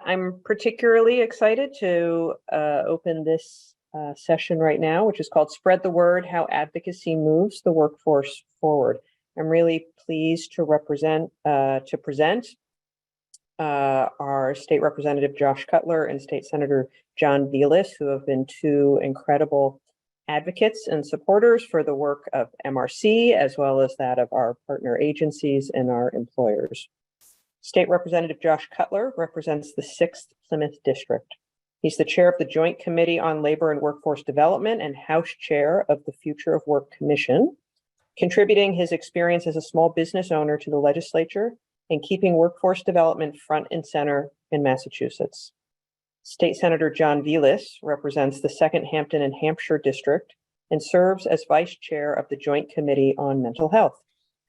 I'm particularly excited to open this session right now, which is called Spread the Word, How Advocacy Moves the Workforce Forward. I'm really pleased to present our State Representative Josh Cutler and State Senator John Velis, who have been two incredible advocates and supporters for the work of MRC, as well as that of our partner agencies and our employers. State Representative Josh Cutler represents the 6th Plymouth District. He's the chair of the Joint Committee on Labor and Workforce Development and House Chair of the Future of Work Commission, contributing his experience as a small business owner to the legislature and keeping workforce development front and center in Massachusetts. State Senator John Velis represents the 2nd Hampton and Hampshire District and serves as vice chair of the Joint Committee on Mental Health,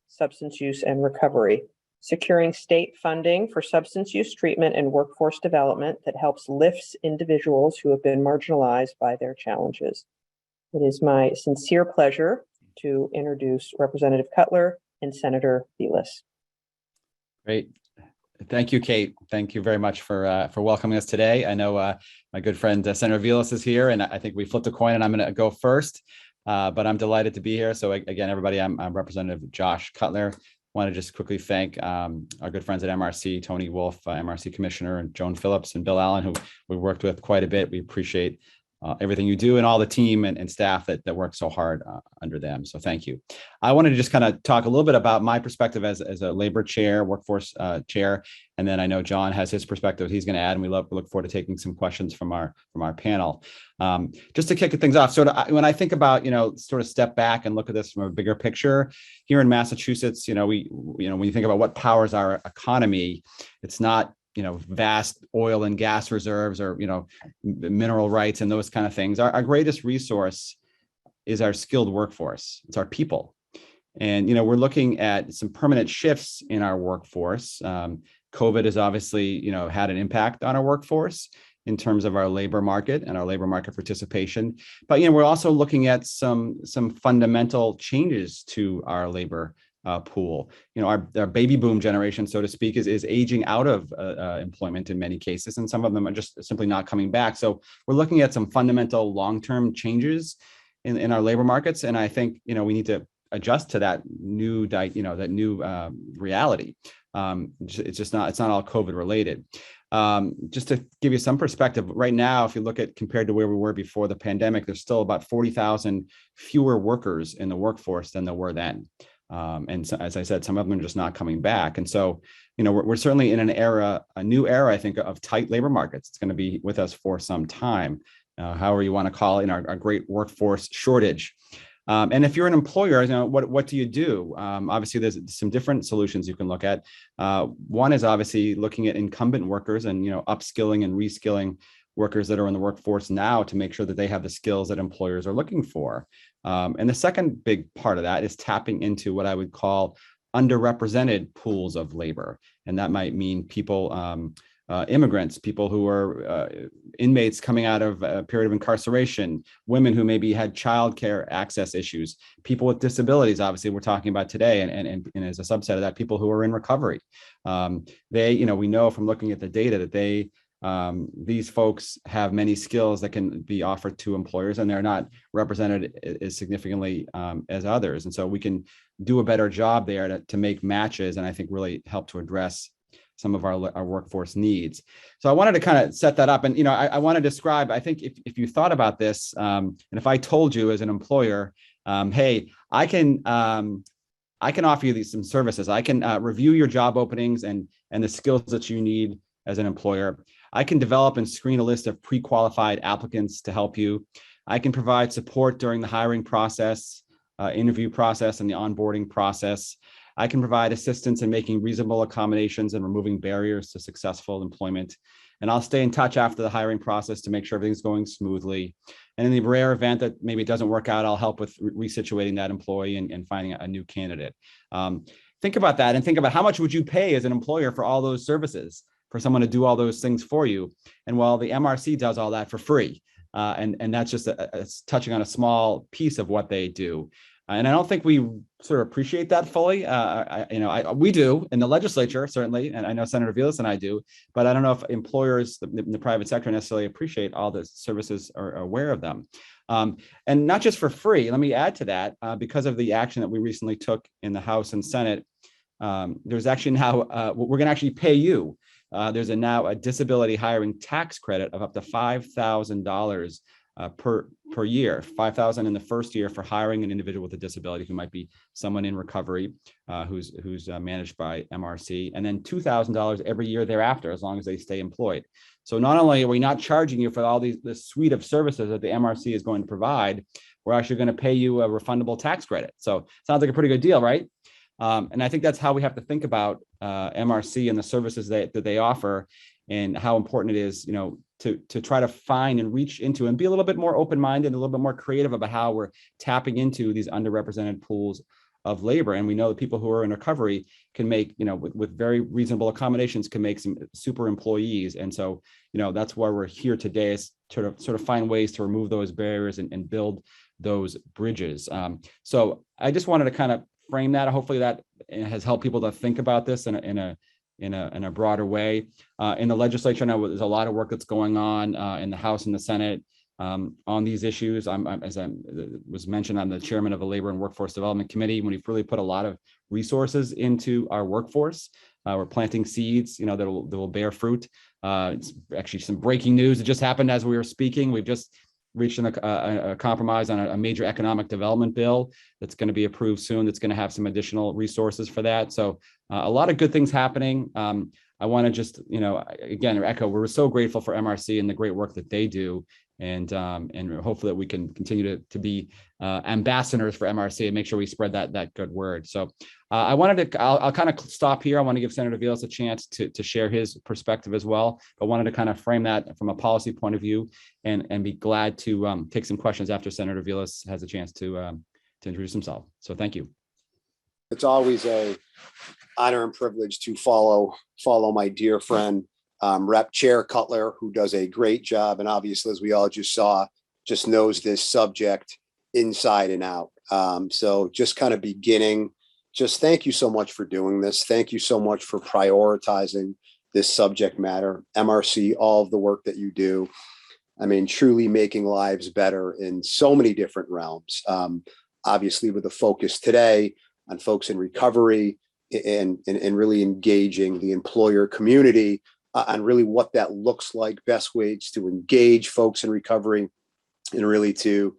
Substance Use and Recovery, securing state funding for substance use treatment and workforce development that helps lifts individuals who have been marginalized by their challenges. It is my sincere pleasure to introduce Representative Cutler and Senator Velis. Great. Thank you, Kate. Thank you very much for welcoming us today. I know my good friend Senator Velis is here, and I think we flipped a coin, and I'm going to go first. But I'm delighted to be here. So again, everybody, I'm Representative Josh Cutler. Want to just quickly thank our good friends at MRC, Tony Wolf, MRC Commissioner, and Joan Phillips and Bill Allen, who we worked with quite a bit. We appreciate everything you do and all the team and staff that work so hard under them. So thank you. I wanted to just kind of talk a little bit about my perspective as a labor chair, workforce chair, and then I know John has his perspective he's going to add, and we look forward to taking some questions from our panel. Just to kick things off, sort of when I think about, sort of step back and look at this from a bigger picture here in Massachusetts, when you think about what powers our economy, it's not vast oil and gas reserves or, mineral rights and those kind of things. Our greatest resource is our skilled workforce. It's our people. And, we're looking at some permanent shifts in our workforce. COVID has obviously, had an impact on our workforce in terms of our labor market and our labor market participation. But, we're also looking at some fundamental changes to our labor pool. Our baby boom generation, so to speak, is aging out of employment in many cases, and some of them are just simply not coming back. So we're looking at some fundamental long-term changes in our labor markets, and I think we need to adjust to that new reality. It's not all COVID related. Just to give you some perspective, right now, if you look at compared to where we were before the pandemic, there's still about 40,000 fewer workers in the workforce than there were then. And so, as I said, some of them are just not coming back. And so, we're certainly in a new era, I think, of tight labor markets. It's going to be with us for some time, however you want to call it, our great workforce shortage. And if you're an employer, what do you do? Obviously, there's some different solutions you can look at. One is obviously looking at incumbent workers and, upskilling and reskilling workers that are in the workforce now to make sure that they have the skills that employers are looking for. And the second big part of that is tapping into what I would call underrepresented pools of labor. And that might mean people, immigrants, people who are inmates coming out of a period of incarceration, women who maybe had childcare access issues, people with disabilities, obviously we're talking about today, and as a subset of that, people who are in recovery. We know from looking at the data that these folks have many skills that can be offered to employers, and they're not represented as significantly as others. And so we can do a better job there to make matches, and I think really help to address some of our workforce needs. So I wanted to kind of set that up. And, I want to describe, I think if you thought about this, and if I told you as an employer, hey, I can offer you some services. I can review your job openings and the skills that you need as an employer. I can develop and screen a list of pre-qualified applicants to help you. I can provide support during the hiring process, interview process, and the onboarding process. I can provide assistance in making reasonable accommodations and removing barriers to successful employment. And I'll stay in touch after the hiring process to make sure everything's going smoothly. And in the rare event that maybe it doesn't work out, I'll help with resituating that employee and finding a new candidate. Think about that and think about how much would you pay as an employer for all those services, for someone to do all those things for you. And while the MRC does all that for free, and that's just it's touching on a small piece of what they do. And I don't think we sort of appreciate that fully. We do in the legislature, certainly, and I know Senator Velis and I do, but I don't know if employers in the private sector necessarily appreciate all the services or are aware of them. And not just for free. Let me add to that, because of the action that we recently took in the House and Senate, there's actually now, we're going to actually pay you. There's now a disability hiring tax credit of up to $5,000 per year, $5,000 in the first year for hiring an individual with a disability who might be someone in recovery, who's managed by MRC, and then $2,000 every year thereafter, as long as they stay employed. So not only are we not charging you for all this suite of services that the MRC is going to provide, we're actually going to pay you a refundable tax credit. So sounds like a pretty good deal, right? And I think that's how we have to think about MRC and the services that they offer, and how important it is, to try to find and reach into and be a little bit more open-minded, a little bit more creative about how we're tapping into these underrepresented pools of labor. And we know that people who are in recovery can make, with very reasonable accommodations, can make some super employees. And so, that's why we're here today, is sort of find ways to remove those barriers and build those bridges. So I just wanted to kind of frame that. Hopefully that has helped people to think about this in a broader way. In the legislature, I know there's a lot of work that's going on in the House and the Senate on these issues. As I was mentioned, I'm the chairman of the Labor and Workforce Development Committee. When we've really put a lot of resources into our workforce, we're planting seeds, that will bear fruit. It's actually some breaking news that just happened as we were speaking. We've just reached a compromise on a major economic development bill that's going to be approved soon. That's going to have some additional resources for that. So a lot of good things happening. I want to just, again, echo, we're so grateful for MRC and the great work that they do. And hopefully that we can continue to be ambassadors for MRC and make sure we spread that good word. So I'll kind of stop here. I want to give Senator Velis a chance to share his perspective as well. But wanted to kind of frame that from a policy point of view, and be glad to take some questions after Senator Velis has a chance to introduce himself. So thank you. It's always a honor and privilege to follow my dear friend, Rep Chair Cutler, who does a great job, and obviously, as we all just saw, just knows this subject inside and out. So just kind of beginning, just thank you so much for doing this. Thank you so much for prioritizing this subject matter. MRC, all of the work that you do, I mean, truly making lives better in so many different realms. Obviously, with a focus today on folks in recovery and really engaging the employer community on really what that looks like, best ways to engage folks in recovery and really to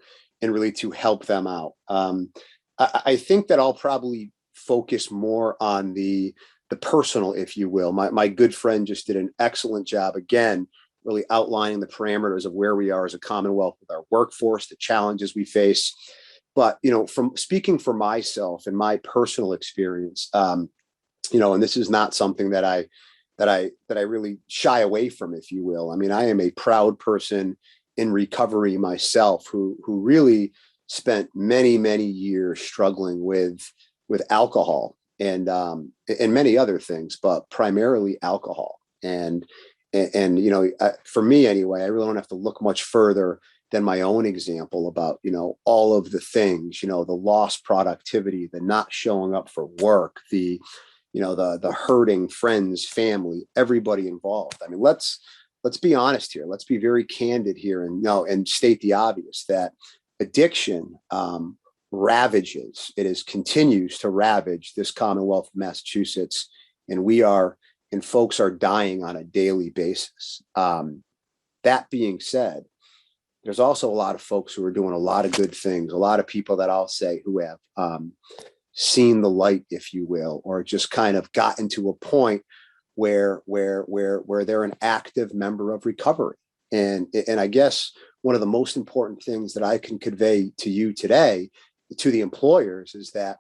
help them out. I think that I'll probably focus more on the personal, if you will. My good friend just did an excellent job, again, really outlining the parameters of where we are as a Commonwealth with our workforce, the challenges we face. But, from speaking for myself and my personal experience, and this is not something that I really shy away from, if you will. I mean, I am a proud person in recovery myself who really spent many, many years struggling with alcohol and many other things, but primarily alcohol. And for me anyway, I really don't have to look much further than my own example about, all of the things, the lost productivity, the not showing up for work, the hurting friends, family, everybody involved. I mean, let's be honest here. Let's be very candid here and state the obvious that addiction continues to ravage this Commonwealth of Massachusetts, and folks are dying on a daily basis. That being said, there's also a lot of folks who are doing a lot of good things, a lot of people that I'll say who have seen the light, if you will, or just kind of gotten to a point where they're an active member of recovery. And I guess one of the most important things that I can convey to you today, to the employers, is that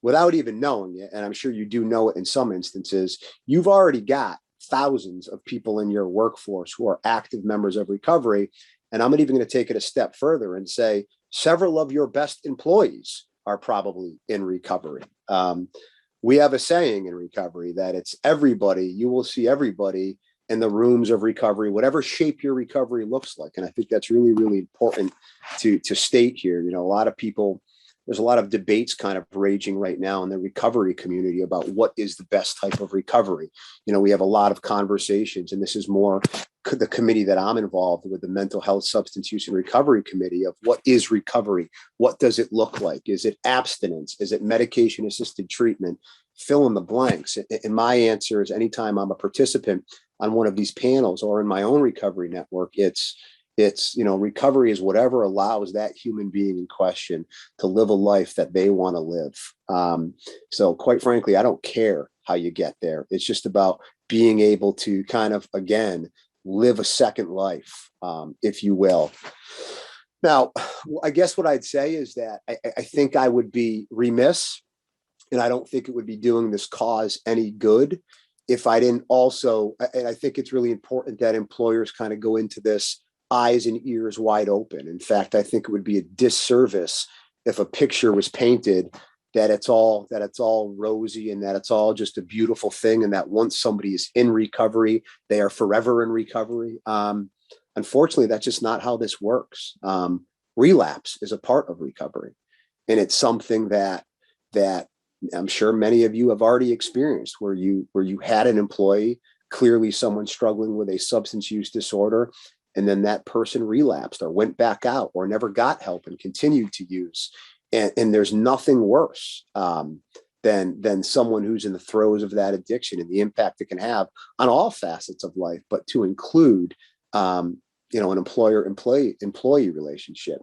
without even knowing it, and I'm sure you do know it in some instances, you've already got thousands of people in your workforce who are active members of recovery. And I'm even going to take it a step further and say several of your best employees are probably in recovery. We have a saying in recovery that it's everybody. You will see everybody in the rooms of recovery, whatever shape your recovery looks like. And I think that's really, really important to state here. A lot of people there's a lot of debates kind of raging right now in the recovery community about what is the best type of recovery. We have a lot of conversations, and this is more the committee that I'm involved with, the Mental Health, Substance Use and Recovery Committee, of what is recovery? What does it look like? Is it abstinence? Is it medication assisted treatment? Fill in the blanks. And my answer is, anytime I'm a participant on one of these panels or in my own recovery network, it's recovery is whatever allows that human being in question to live a life that they want to live. So quite frankly, I don't care how you get there. It's just about being able to kind of, again, live a second life, if you will. Now, I guess what I'd say is that I think I would be remiss, and I don't think it would be doing this cause any good if I didn't also, and I think it's really important that employers kind of go into this eyes and ears wide open. In fact, I think it would be a disservice if a picture was painted that it's all rosy and that it's all just a beautiful thing, and that once somebody is in recovery, they are forever in recovery. Unfortunately, that's just not how this works. Relapse is a part of recovery, and it's something that I'm sure many of you have already experienced, where you had an employee, clearly someone struggling with a substance use disorder, and then that person relapsed or went back out or never got help and continued to use. And there's nothing worse than someone who's in the throes of that addiction and the impact it can have on all facets of life, but to include, an employer-employee relationship.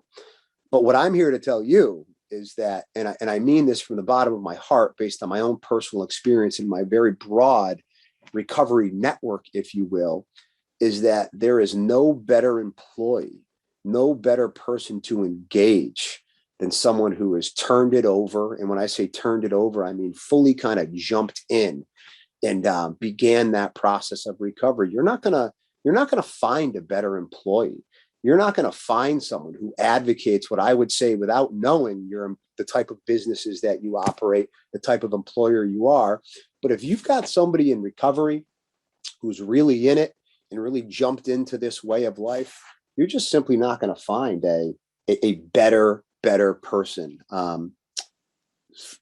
But what I'm here to tell you is that, and I mean this from the bottom of my heart, based on my own personal experience and my very broad recovery network, if you will, is that there is no better employee, no better person to engage than someone who has turned it over. And when I say turned it over, I mean fully kind of jumped in and began that process of recovery. You're not gonna find a better employee. You're not going to find someone who advocates what I would say, without knowing the type of businesses that you operate, the type of employer you are. But if you've got somebody in recovery who's really in it and really jumped into this way of life, you're just simply not going to find a better person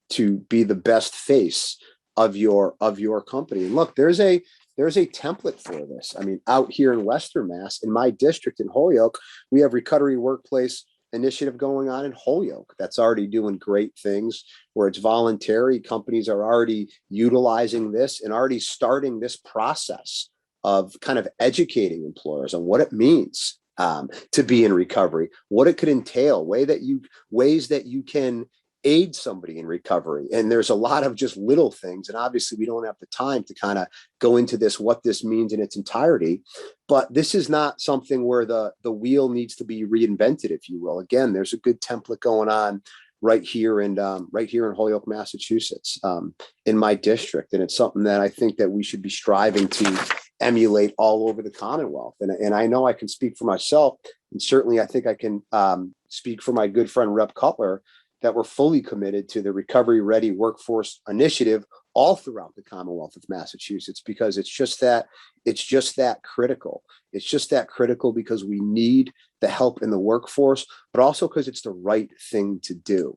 to be the best face of your company. And look, there's a template for this. I mean, out here in Western Mass, in my district in Holyoke, we have Recovery Workplace Initiative going on in Holyoke that's already doing great things, where it's voluntary. Companies are already utilizing this and already starting this process of kind of educating employers on what it means to be in recovery, what it could entail, ways that you can aid somebody in recovery. And there's a lot of just little things. And obviously we don't have the time to kind of go into what this means in its entirety, but this is not something where the wheel needs to be reinvented, if you will. Again, there's a good template going on right here in Holyoke, Massachusetts, in my district. And it's something that I think that we should be striving to emulate all over the Commonwealth. And I know I can speak for myself, and certainly I think I can speak for my good friend, Rep. Cutler, that we're fully committed to the Recovery Ready Workforce Initiative all throughout the Commonwealth of Massachusetts, because it's just that critical. It's just that critical because we need the help in the workforce, but also because it's the right thing to do.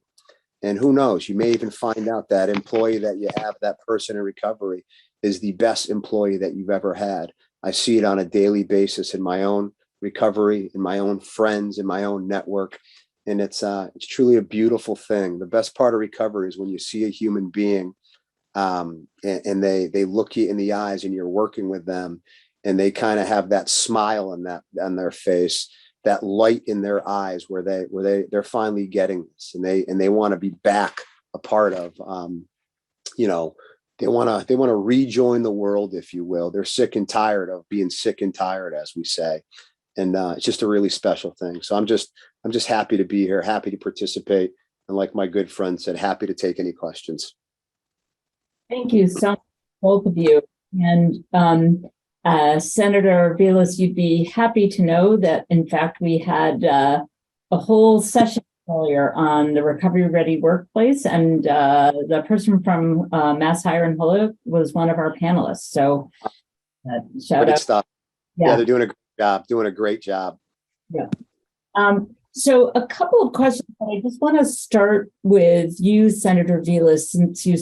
And who knows, you may even find out that employee that you have, that person in recovery, is the best employee that you've ever had. I see it on a daily basis in my own recovery, in my own friends, in my own network. And it's truly a beautiful thing. The best part of recovery is when you see a human being and they look you in the eyes and you're working with them, and they kind of have that smile on their face, that light in their eyes, where they're finally getting this, and they want to be back a part of, they want to rejoin the world, if you will. They're sick and tired of being sick and tired, as we say. And it's just a really special thing. So I'm just happy to be here, happy to participate. And like my good friend said, happy to take any questions. Thank you so much, both of you. And Senator Velis, you'd be happy to know that, in fact, we had a whole session earlier on the Recovery Ready Workplace, and the person from Mass Hire and Holyoke was one of our panelists. So shout Great out. stuff. Yeah, they're doing a great job. Yeah. So a couple of questions, but I just want to start with you, Senator Velis, since you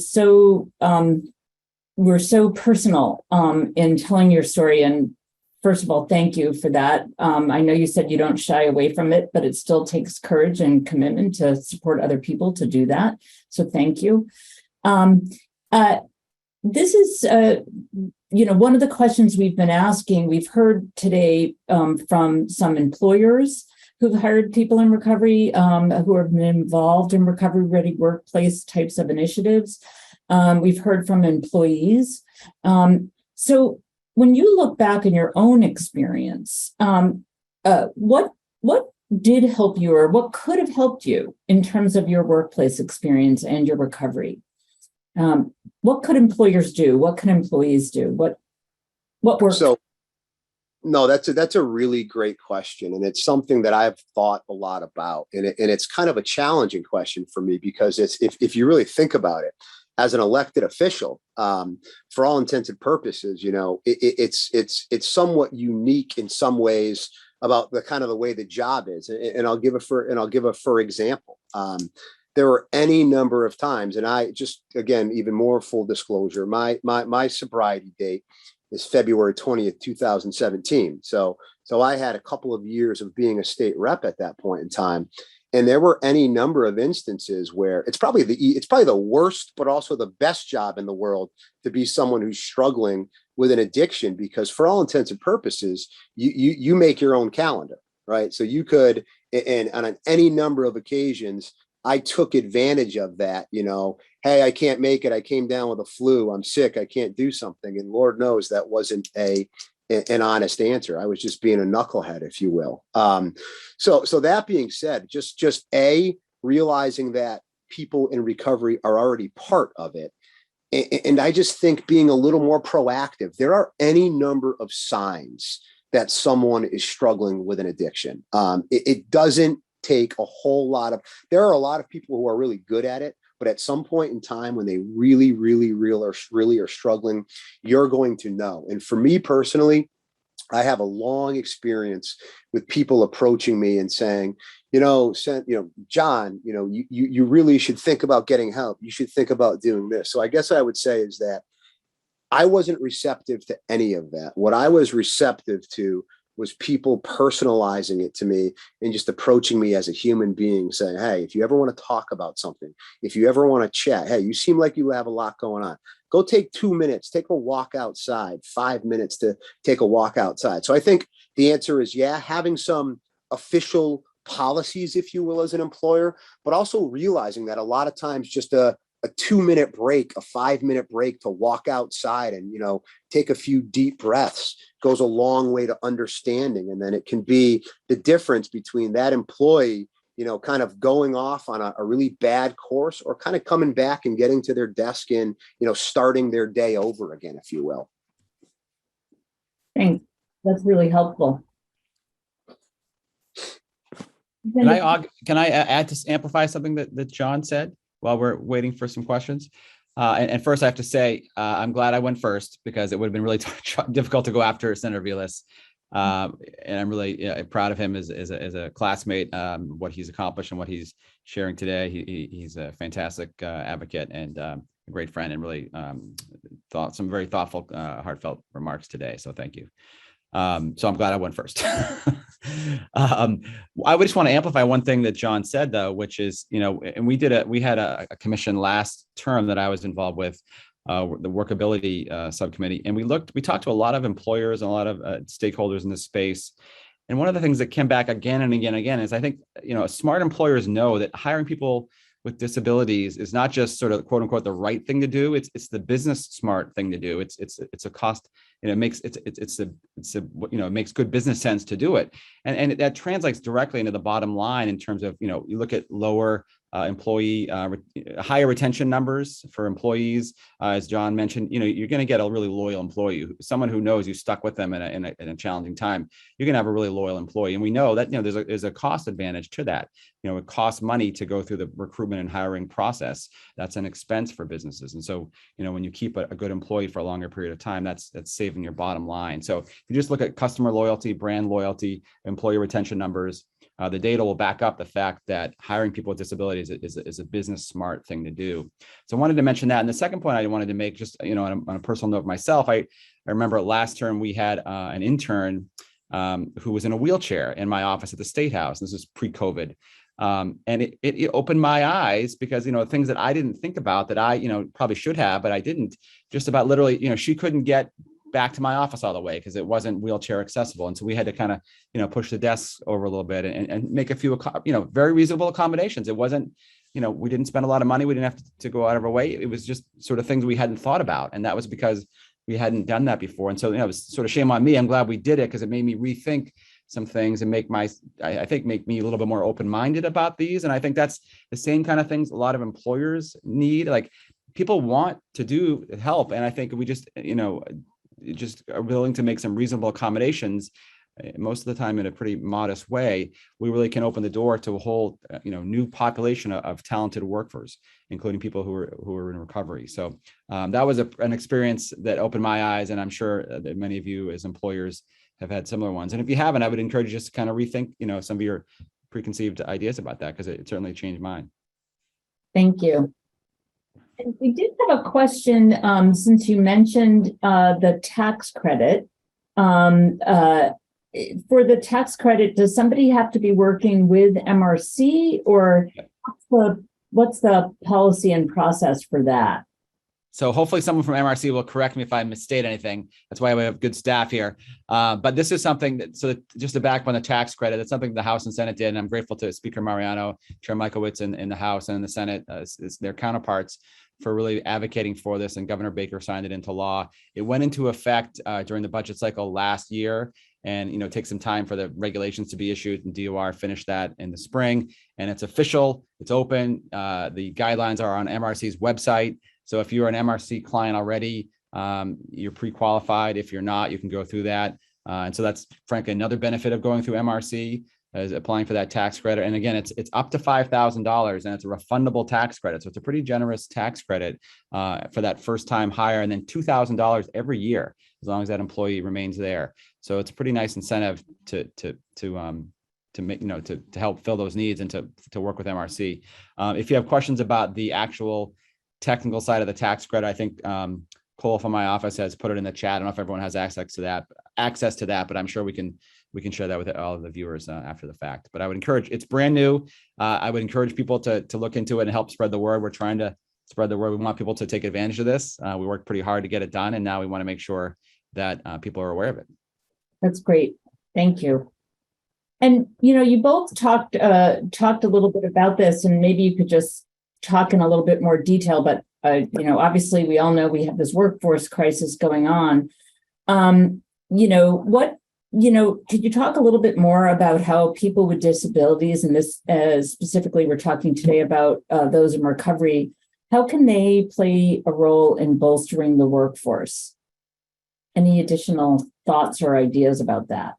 were so personal in telling your story. And first of all, thank you for that. I know you said you don't shy away from it, but it still takes courage and commitment to support other people to do that. So thank you. This is, one of the questions we've been asking. We've heard today from some employers who've hired people in recovery, who have been involved in recovery-ready workplace types of initiatives. We've heard from employees. So when you look back in your own experience, what did help you, or what could have helped you in terms of your workplace experience and your recovery? What could employers do? What can employees do? What worked? So, no, that's a really great question, and it's something that I've thought a lot about, and it's kind of a challenging question for me, because it's if you really think about it, as an elected official, for all intents and purposes, it's somewhat unique in some ways about the kind of the way the job is, and I'll give a for example. There were any number of times, and I just, again, even more full disclosure, my sobriety date is February 20th, 2017. So I had a couple of years of being a state rep at that point in time. And there were any number of instances where it's probably the worst, but also the best job in the world to be someone who's struggling with an addiction, because for all intents and purposes, you make your own calendar, right? So you could, and on any number of occasions, I took advantage of that, hey, I can't make it. I came down with a flu. I'm sick. I can't do something. And Lord knows that wasn't an honest answer. I was just being a knucklehead, if you will. So that being said, just realizing that people in recovery are already part of it. And I just think being a little more proactive. There are any number of signs that someone is struggling with an addiction. It doesn't take a whole lot of, there are a lot of people who are really good at it, but at some point in time when they really are struggling, you're going to know. And for me personally, I have a long experience with people approaching me and saying, John, you really should think about getting help. You should think about doing this. So I guess I would say is that I wasn't receptive to any of that. What I was receptive to was people personalizing it to me and just approaching me as a human being, saying, hey, if you ever want to talk about something, if you ever want to chat, hey, you seem like you have a lot going on. Go take 2 minutes, take a walk outside, 5 minutes to take a walk outside. So I think the answer is, yeah, having some official policies, if you will, as an employer, but also realizing that a lot of times just a 2-minute break, a 5-minute break to walk outside and, take a few deep breaths goes a long way to understanding. And then it can be the difference between that employee, kind of going off on a really bad course, or kind of coming back and getting to their desk and, starting their day over again, if you will. Thanks. That's really helpful. Can I add to amplify something that John said while we're waiting for some questions? And first, I have to say, I'm glad I went first, because it would have been really difficult to go after Senator Velis. And I'm really proud of him as a classmate, what he's accomplished and what he's sharing today. He's a fantastic advocate and a great friend, and really thought some very thoughtful, heartfelt remarks today. So thank you. So I'm glad I went first. I would just want to amplify one thing that John said, though, which is, and we had a commission last term that I was involved with, the workability subcommittee, and we talked to a lot of employers and a lot of stakeholders in this space. And one of the things that came back again and again and again is, I think, smart employers know that hiring people with disabilities is not just sort of quote unquote the right thing to do. It's the business smart thing to do. It's a cost, it makes it makes good business sense to do it. And that translates directly into the bottom line in terms of, you look at lower employee, higher retention numbers for employees. As John mentioned, you're going to get a really loyal employee, someone who knows you stuck with them in a challenging time. You're going to have a really loyal employee. And we know that, there's a cost advantage to that. it costs money to go through the recruitment and hiring process. That's an expense for businesses. And so, when you keep a good employee for a longer period of time, that's saving your bottom line. So if you just look at customer loyalty, brand loyalty, employee retention numbers, the data will back up the fact that hiring people with disabilities is a business smart thing to do. So I wanted to mention that. And the second point I wanted to make, just on a personal note myself, I remember last term we had an intern who was in a wheelchair in my office at the State House. This is pre-COVID. And it opened my eyes because, things that I didn't think about that I, probably should have, but I didn't, just about literally, she couldn't get back to my office all the way because it wasn't wheelchair accessible. And so we had to kind of, push the desks over a little bit and make a few, very reasonable accommodations. It wasn't, we didn't spend a lot of money. We didn't have to go out of our way. It was just sort of things we hadn't thought about. And that was because we hadn't done that before. And so, it was sort of shame on me. I'm glad we did it because it made me rethink some things and make me a little bit more open-minded about these. And I think that's the same kind of things a lot of employers need. Like, people want to do help. And I think we just, just are willing to make some reasonable accommodations, most of the time in a pretty modest way. We really can open the door to a whole, new population of talented workforce, including people who are in recovery. So that was an experience that opened my eyes, and I'm sure that many of you as employers have had similar ones. And if you haven't, I would encourage you just to kind of rethink, some of your preconceived ideas about that, because it certainly changed mine. Thank you. And we did have a question, since you mentioned the tax credit. For the tax credit, does somebody have to be working with MRC, or what's the policy and process for that? So hopefully someone from MRC will correct me if I misstate anything. That's why we have good staff here. But this is something that, just to back on the tax credit, it's something the House and Senate did. And I'm grateful to Speaker Mariano, Chair Michaelwitz in the House and in the Senate, their counterparts, for really advocating for this. And Governor Baker signed it into law. It went into effect during the budget cycle last year. And, it takes some time for the regulations to be issued, and DOR finished that in the spring. And it's official, it's open. The guidelines are on MRC's website. So if you're an MRC client already, you're pre-qualified. If you're not, you can go through that. And so that's frankly another benefit of going through MRC, is applying for that tax credit. And again, it's up to $5,000, and it's a refundable tax credit. So it's a pretty generous tax credit for that first time hire, and then $2,000 every year, as long as that employee remains there. So it's a pretty nice incentive to make, to help fill those needs and to work with MRC. If you have questions about the actual technical side of the tax credit, I think Cole from my office has put it in the chat. I don't know if everyone has access to that, but I'm sure we can share that with all of the viewers after the fact. But I would encourage, it's brand new. I would encourage people to look into it and help spread the word. We're trying to spread the word. We want people to take advantage of this. We worked pretty hard to get it done, and now we want to make sure that people are aware of it. That's great. Thank you. And, you both talked a little bit about this, and maybe you could just talk in a little bit more detail, but, obviously we all know we have this workforce crisis going on. Could you talk a little bit more about how people with disabilities, and this specifically we're talking today about those in recovery, how can they play a role in bolstering the workforce? Any additional thoughts or ideas about that?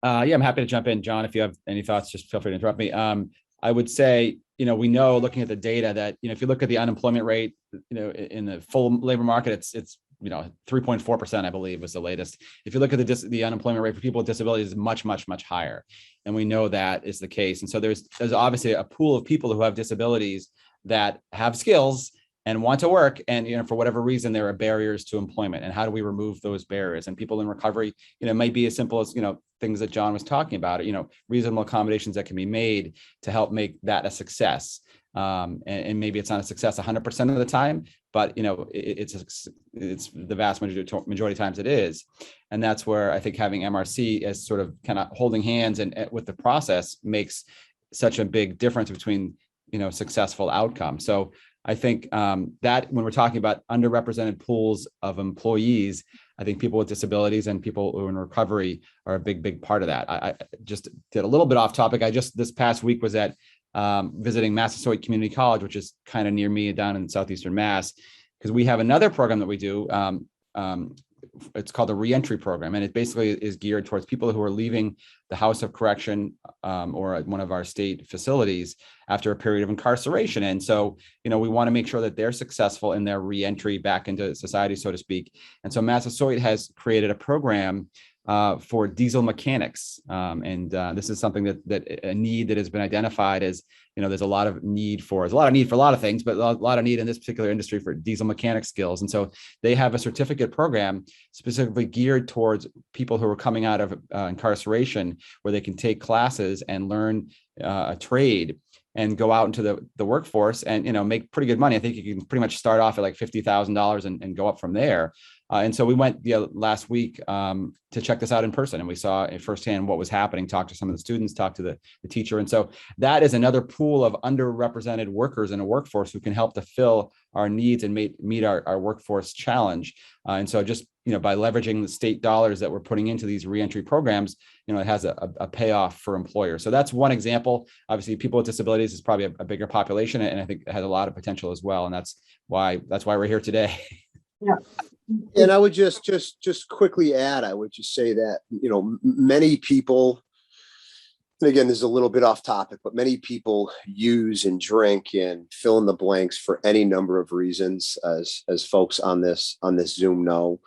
Yeah, I'm happy to jump in. John, if you have any thoughts, just feel free to interrupt me. I would say, we know, looking at the data, that, if you look at the unemployment rate, in the full labor market, it's 3.4%, I believe, was the latest. If you look at the unemployment rate for people with disabilities, is much, much, much higher. And we know that is the case. And so there's obviously a pool of people who have disabilities that have skills and want to work, and for whatever reason there are barriers to employment. And how do we remove those barriers? And people in recovery, it might be as simple as things that John was talking about, reasonable accommodations that can be made to help make that a success. And maybe it's not a success 100% of the time, but it's the vast majority of times it is. And that's where I think having MRC as sort of kind of holding hands and with the process makes such a big difference between successful outcomes. So I think that when we're talking about underrepresented pools of employees, I think people with disabilities and people who are in recovery are a big part of that. I just did a little bit off topic. This past week was at visiting Massasoit Community College, which is kind of near me down in Southeastern Mass, because we have another program that we do. It's called the reentry program, and it basically is geared towards people who are leaving the House of Correction or at one of our state facilities after a period of incarceration. And so, we want to make sure that they're successful in their reentry back into society, so to speak. And so Massasoit has created a program for diesel mechanics. This is something that a need that has been identified as, there's a lot of need for a lot of things, but a lot of need in this particular industry for diesel mechanic skills. And so they have a certificate program specifically geared towards people who are coming out of incarceration, where they can take classes and learn a trade and go out into the workforce and, make pretty good money. I think you can pretty much start off at like $50,000 and go up from there. And so we went last week to check this out in person, and we saw firsthand what was happening, talked to some of the students, talked to the teacher. And so that is another pool of underrepresented workers in a workforce who can help to fill our needs and meet our workforce challenge. And so just, by leveraging the state dollars that we're putting into these reentry programs, it has a payoff for employers. So that's one example. Obviously, people with disabilities is probably a bigger population, and I think it has a lot of potential as well. And that's why we're here today. Yeah. And I would just quickly add, I would just say that, many people, and again, this is a little bit off topic, but many people use and drink and fill in the blanks for any number of reasons, as folks on this Zoom know.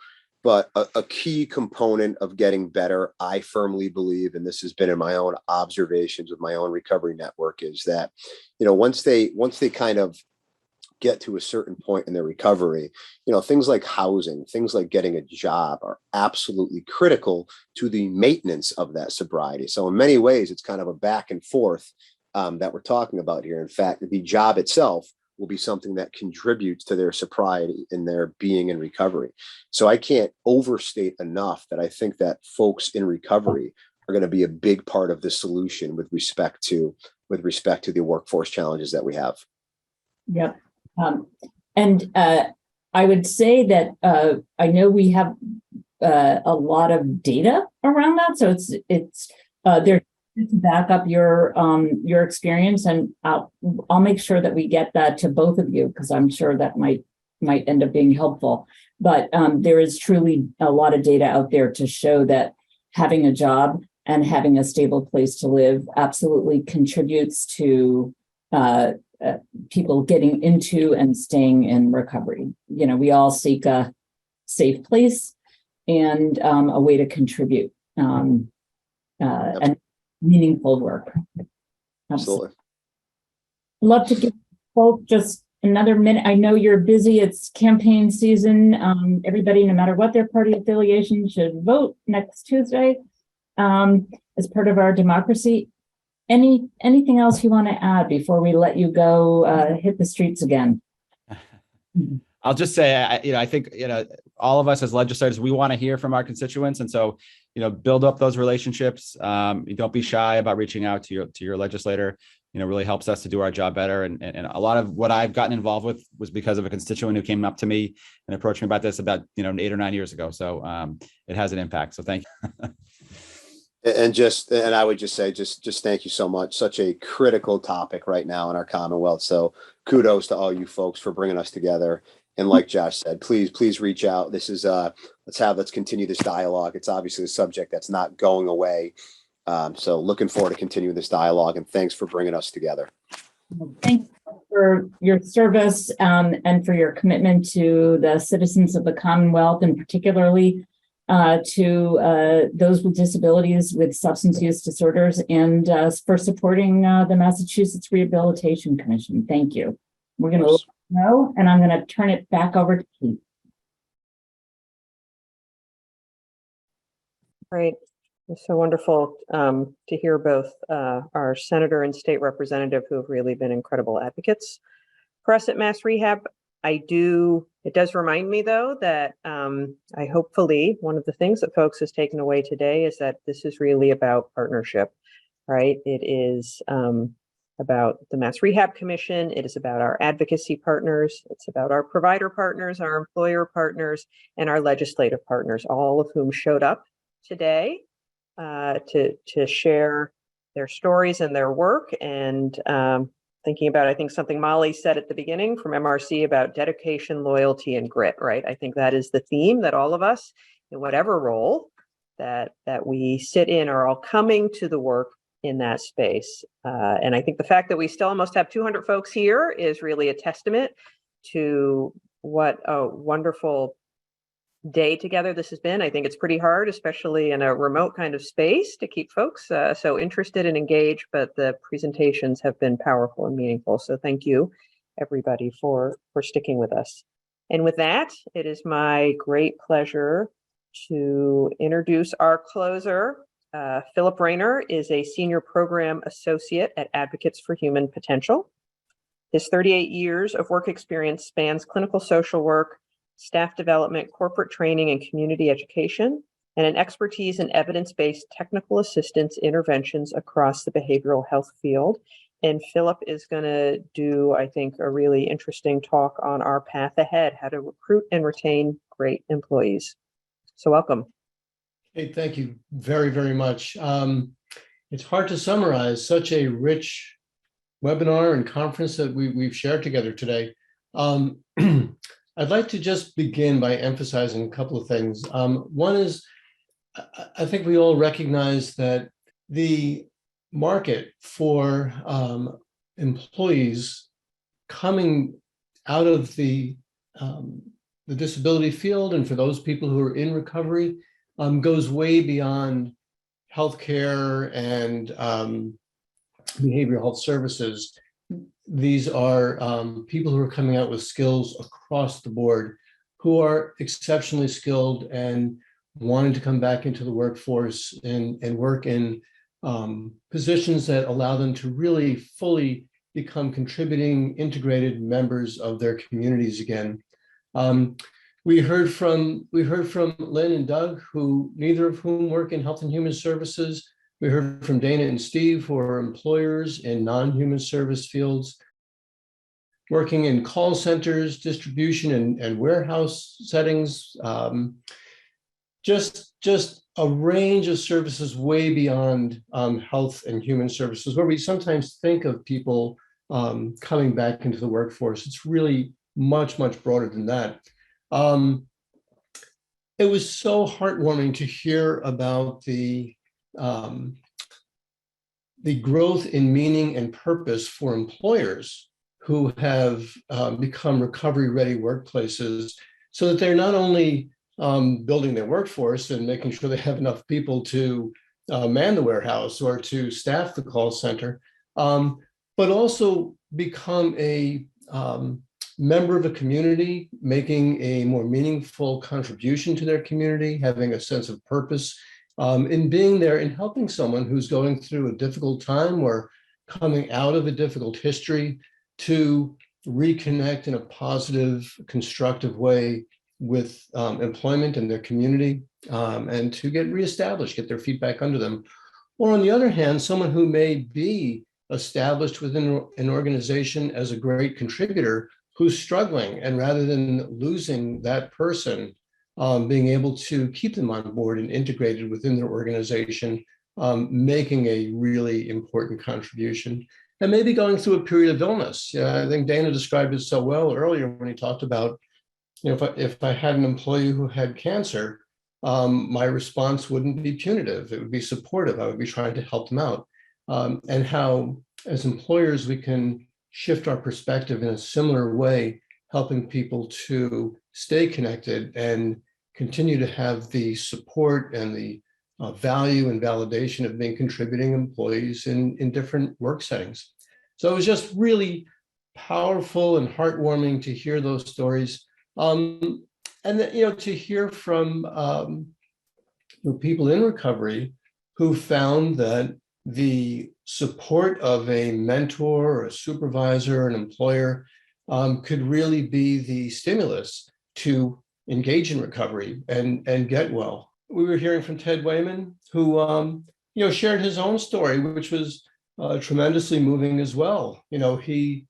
But a key component of getting better, I firmly believe, and this has been in my own observations with my own recovery network, is that, once they kind of get to a certain point in their recovery, things like housing, things like getting a job are absolutely critical to the maintenance of that sobriety. So in many ways, it's kind of a back and forth that we're talking about here. In fact, the job itself will be something that contributes to their sobriety and their being in recovery. So I can't overstate enough that I think that folks in recovery are going to be a big part of the solution with respect to the workforce challenges that we have. Yep. I would say that I know we have a lot of data around that, so it's there to back up your experience, and I'll make sure that we get that to both of you, because I'm sure that might end up being helpful. But there is truly a lot of data out there to show that having a job and having a stable place to live absolutely contributes to people getting into and staying in recovery. We all seek a safe place and a way to contribute and meaningful work. Absolutely. I'd love to give folks just another minute. I know you're busy. It's campaign season. Everybody, no matter what their party affiliation, should vote next Tuesday as part of our democracy. Anything else you want to add before we let you go hit the streets again? I'll just say, I think, all of us as legislators, we want to hear from our constituents. And so, build up those relationships. Don't be shy about reaching out to your legislator. Really helps us to do our job better. And a lot of what I've gotten involved with was because of a constituent who came up to me and approached me about this about, 8 or 9 years ago. So it has an impact. So thank you. And I would just say, just thank you so much. Such a critical topic right now in our Commonwealth. So kudos to all you folks for bringing us together. And like Josh said, please reach out. This is let's continue this dialogue. It's obviously a subject that's not going away. So looking forward to continuing this dialogue, and thanks for bringing us together. Thanks for your service and for your commitment to the citizens of the Commonwealth, and particularly to those with disabilities with substance use disorders, and for supporting the Massachusetts Rehabilitation Commission. Thank you. We're going to let you know, and I'm going to turn it back over to Keith. Great. It's so wonderful to hear both our senator and state representative, who have really been incredible advocates for us at Mass Rehab. It does remind me, though, that I hopefully one of the things that folks has taken away today is that this is really about partnership, right? It is about the Mass Rehab Commission. It is about our advocacy partners. It's about our provider partners, our employer partners, and our legislative partners, all of whom showed up today to share their stories and their work. And thinking about, I think, something Molly said at the beginning from MRC about dedication, loyalty, and grit, right? I think that is the theme that all of us, in whatever role that we sit in are all coming to the work in that space. And I think the fact that we still almost have 200 folks here is really a testament to what a wonderful day together this has been. I think it's pretty hard, especially in a remote kind of space, to keep folks so interested and engaged, but the presentations have been powerful and meaningful. So thank you, everybody, for sticking with us. And with that, it is my great pleasure to introduce our closer. Philip Rayner is a Senior Program Associate at Advocates for Human Potential. His 38 years of work experience spans clinical social work, staff development, corporate training, and community education, and an expertise in evidence-based technical assistance interventions across the behavioral health field. And Philip is going to do, I think, a really interesting talk on our path ahead, how to recruit and retain great employees. So welcome. Hey, thank you very, very much. It's hard to summarize such a rich webinar and conference that we've shared together today. I'd like to just begin by emphasizing a couple of things. One is, I think we all recognize that the market for employees coming out of the disability field, and for those people who are in recovery, goes way beyond healthcare and behavioral health services. These are people who are coming out with skills across the board, who are exceptionally skilled and wanting to come back into the workforce and work in positions that allow them to really fully become contributing, integrated members of their communities again. We heard from Lynn and Doug, who neither of whom work in Health and Human Services. We heard from Dana and Steve, who are employers in non-human service fields, working in call centers, distribution and warehouse settings. Just a range of services way beyond health and human services, where we sometimes think of people coming back into the workforce. It's really much, much broader than that. It was so heartwarming to hear about the growth in meaning and purpose for employers who have become recovery-ready workplaces, so that they're not only building their workforce and making sure they have enough people to man the warehouse or to staff the call center, but also become a member of a community, making a more meaningful contribution to their community, having a sense of purpose in being there and helping someone who's going through a difficult time or coming out of a difficult history to reconnect in a positive, constructive way with employment in their community, and to get reestablished, get their feet back under them. Or on the other hand, someone who may be established within an organization as a great contributor who's struggling, and rather than losing that person, being able to keep them on board and integrated within their organization, making a really important contribution, and maybe going through a period of illness. I think Dana described it so well earlier when he talked about, if I had an employee who had cancer, my response wouldn't be punitive. It would be supportive. I would be trying to help them out. And how, as employers, we can shift our perspective in a similar way, helping people to stay connected and continue to have the support and the value and validation of being contributing employees in different work settings. So it was just really powerful and heartwarming to hear those stories. And then, to hear from people in recovery who found that the support of a mentor or a supervisor, an employer, could really be the stimulus to engage in recovery and get well. We were hearing from Ted Wayman, who shared his own story, which was tremendously moving as well. He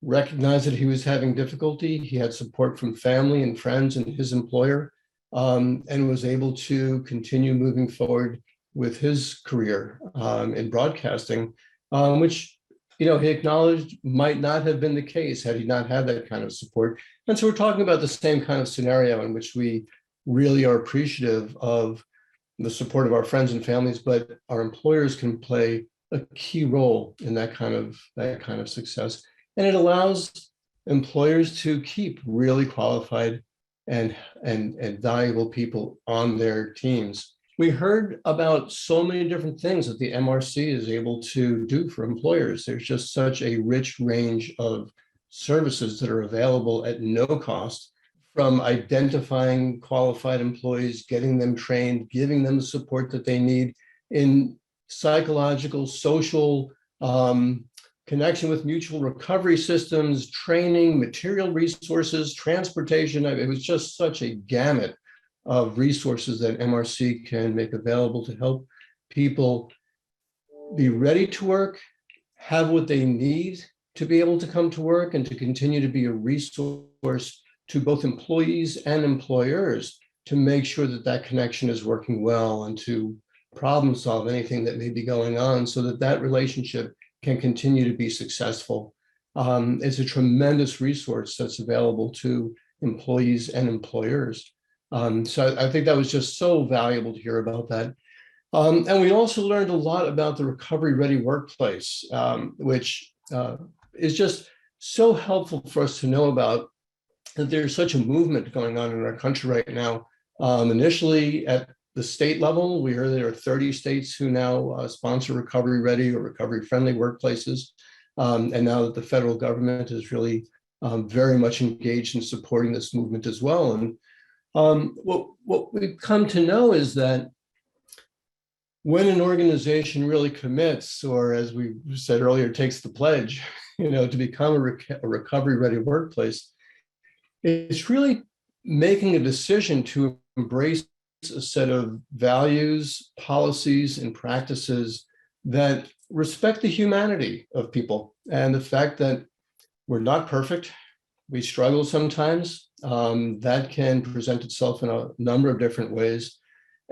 recognized that he was having difficulty. He had support from family and friends and his employer, and was able to continue moving forward with his career in broadcasting, which he acknowledged might not have been the case had he not had that kind of support. And so we're talking about the same kind of scenario in which we really are appreciative of the support of our friends and families, but our employers can play a key role in that kind of success. And it allows employers to keep really qualified and valuable people on their teams. We heard about so many different things that the MRC is able to do for employers. There's just such a rich range of services that are available at no cost, from identifying qualified employees, getting them trained, giving them the support that they need in psychological, social, connection with mutual recovery systems, training, material resources, transportation. It was just such a gamut of resources that MRC can make available to help people be ready to work, have what they need to be able to come to work, and to continue to be a resource to both employees and employers to make sure that that connection is working well, and to problem solve anything that may be going on so that that relationship can continue to be successful. It's a tremendous resource that's available to employees and employers. So I think that was just so valuable to hear about that. And we also learned a lot about the recovery ready workplace, which is just so helpful for us to know about, that there's such a movement going on in our country right now. Initially at the state level, we heard there are 30 states who now sponsor recovery ready or recovery friendly workplaces. And now that the federal government is really very much engaged in supporting this movement as well. And what we've come to know is that when an organization really commits, or as we said earlier, takes the pledge, to become a recovery ready workplace, it's really making a decision to embrace a set of values, policies, and practices that respect the humanity of people, and the fact that we're not perfect. We struggle sometimes. That can present itself in a number of different ways.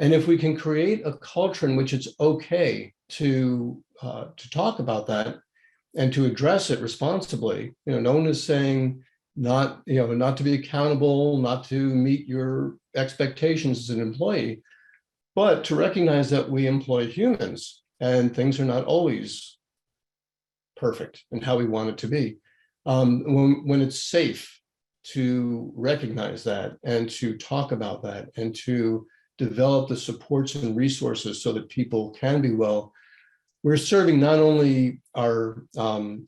And if we can create a culture in which it's okay to talk about that and to address it responsibly, no one is saying not to be accountable, not to meet your expectations as an employee, but to recognize that we employ humans and things are not always perfect in how we want it to be. When it's safe to recognize that and to talk about that and to develop the supports and resources so that people can be well, we're serving not only our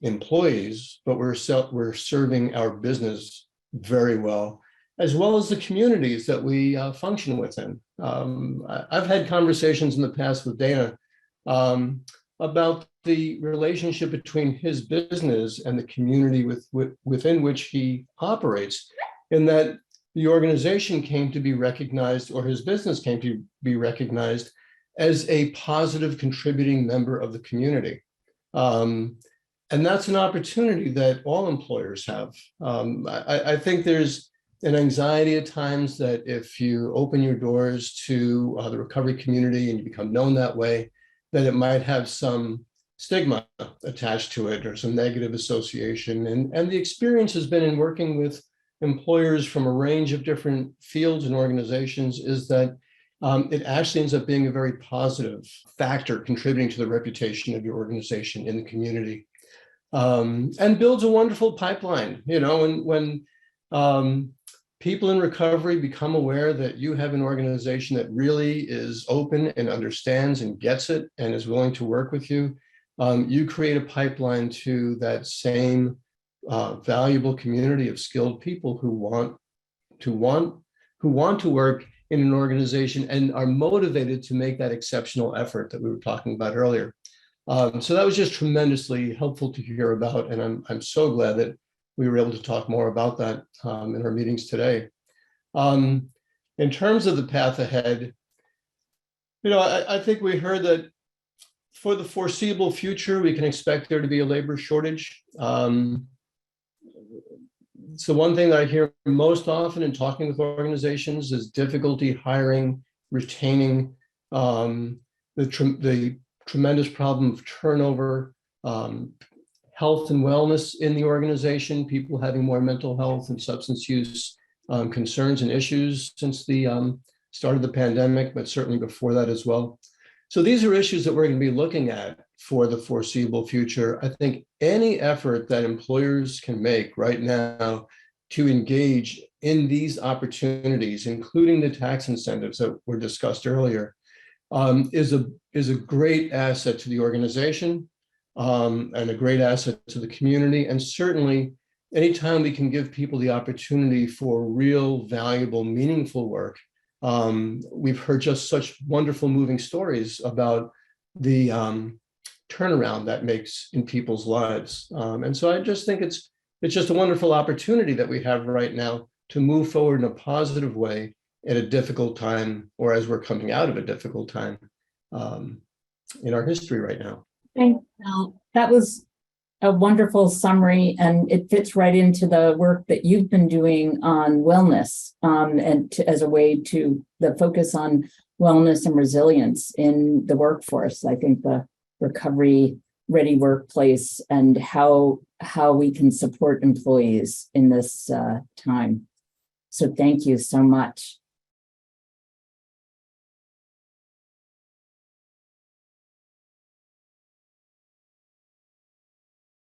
employees, but we're serving our business very well as the communities that we function within. I've had conversations in the past with Dana about the relationship between his business and the community within which he operates, in that the organization came to be recognized, or his business came to be recognized as a positive contributing member of the community. And that's an opportunity that all employers have. I think there's an anxiety at times that if you open your doors to the recovery community and you become known that way, that it might have some stigma attached to it or some negative association. And the experience has been in working with employers from a range of different fields and organizations is that it actually ends up being a very positive factor contributing to the reputation of your organization in the community, and builds a wonderful pipeline. When people in recovery become aware that you have an organization that really is open and understands and gets it and is willing to work with you, you create a pipeline to that same valuable community of skilled people who want to work in an organization and are motivated to make that exceptional effort that we were talking about earlier. So that was just tremendously helpful to hear about, and I'm so glad that we were able to talk more about that in our meetings today. In terms of the path ahead, I think we heard that for the foreseeable future, we can expect there to be a labor shortage. So one thing that I hear most often in talking with organizations is difficulty hiring, retaining, the tremendous problem of turnover, health and wellness in the organization, people having more mental health and substance use concerns and issues since the start of the pandemic, but certainly before that as well. So these are issues that we're going to be looking at for the foreseeable future. I think any effort that employers can make right now to engage in these opportunities, including the tax incentives that were discussed earlier, is a great asset to the organization and a great asset to the community. And certainly, anytime we can give people the opportunity for real, valuable, meaningful work, we've heard just such wonderful, moving stories about the turnaround that makes in people's lives. And so I just think it's just a wonderful opportunity that we have right now to move forward in a positive way at a difficult time, or as we're coming out of a difficult time in our history right now. Thank you. That was a wonderful summary, and it fits right into the work that you've been doing on wellness, as a way to the focus on wellness and resilience in the workforce. I think the recovery ready workplace and how we can support employees in this time. So thank you so much.